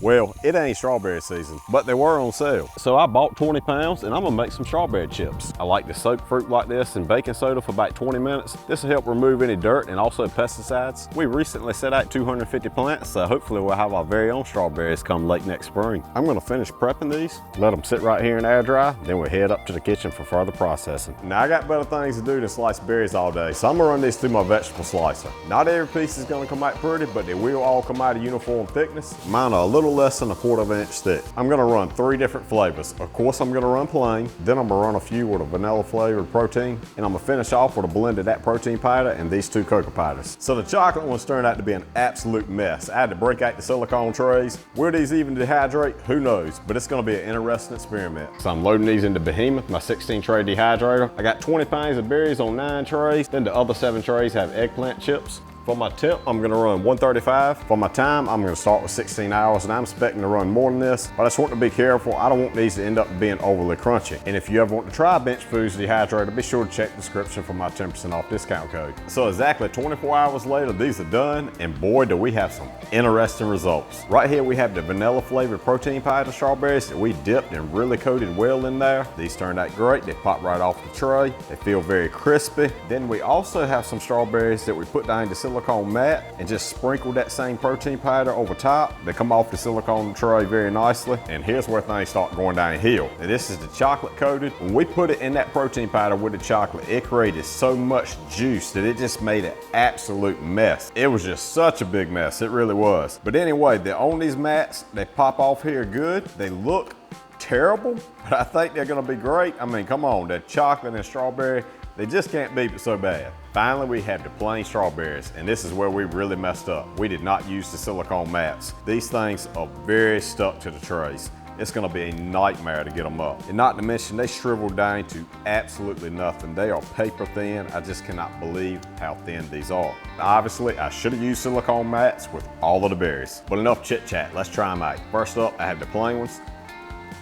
Well, it ain't strawberry season, but they were on sale. So I bought 20 pounds and I'm gonna make some strawberry chips. I like to soak fruit like this in baking soda for about 20 minutes. This will help remove any dirt and also pesticides. We recently set out 250 plants, so hopefully we'll have our very own strawberries come late next spring. I'm gonna finish prepping these, let them sit right here and air dry, then we'll head up to the kitchen for further processing. Now I got better things to do than slice berries all day, so I'm gonna run these through my vegetable slicer. Not every piece is gonna come out pretty, but they will all come out of uniform thickness. Mine are a little less than a 1/4 inch thick. I'm gonna run 3 different flavors. Of course, I'm gonna run plain, then I'm gonna run a few with a vanilla flavored protein, and I'm gonna finish off with a blend of that protein powder and these 2 cocoa powders. So the chocolate ones turned out to be an absolute mess. I had to break out the silicone trays. Will these even dehydrate? Who knows, but it's gonna be an interesting experiment. So I'm loading these into Behemoth, my 16 tray dehydrator. I got 20 pounds of berries on 9 trays, then the other 7 trays have eggplant chips. For my tip, I'm gonna run 135. For my time, I'm gonna start with 16 hours, and I'm expecting to run more than this, but I just want to be careful. I don't want these to end up being overly crunchy. And if you ever want to try Bench Foods dehydrator, be sure to check the description for my 10% off discount code. So exactly 24 hours later, these are done, and boy, do we have some interesting results. Right here, we have the vanilla flavored protein powder strawberries that we dipped and really coated well in there. These turned out great. They pop right off the tray. They feel very crispy. Then we also have some strawberries that we put down the silicone mat and just sprinkle that same protein powder over top. They come off the silicone tray very nicely. And here's where things start going downhill. Now this is the chocolate coated. When we put it in that protein powder with the chocolate, it created so much juice that it just made an absolute mess. It was just such a big mess. It really was. But anyway, they're on these mats. They pop off here good. They look terrible, but I think they're gonna be great. I mean, come on, that chocolate and strawberry, they just can't beat it so bad. Finally, we have the plain strawberries, and this is where we really messed up. We did not use the silicone mats. These things are very stuck to the trays. It's gonna be a nightmare to get them up. And not to mention, they shrivel down to absolutely nothing. They are paper thin. I just cannot believe how thin these are. Obviously, I should have used silicone mats with all of the berries. But enough chit chat, let's try them out. First up, I have the plain ones.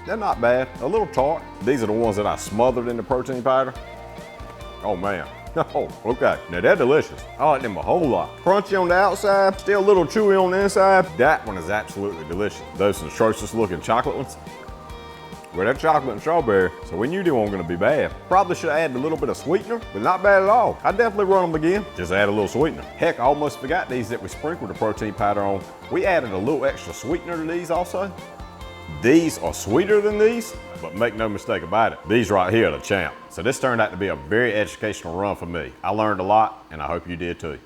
They're not bad, a little tart. These are the ones that I smothered in the protein powder. Oh man, oh, okay. Now they're delicious. I like them a whole lot. Crunchy on the outside, still a little chewy on the inside. That one is absolutely delicious. Those atrocious looking chocolate ones. Well, they're chocolate and strawberry, so we knew they weren't gonna be bad. Probably should have added a little bit of sweetener, but not bad at all. I'd definitely run them again. Just add a little sweetener. Heck, I almost forgot these that we sprinkled the protein powder on. We added a little extra sweetener to these also. These are sweeter than these, but make no mistake about it, these right here are the champ. So this turned out to be a very educational run for me. I learned a lot, and I hope you did too.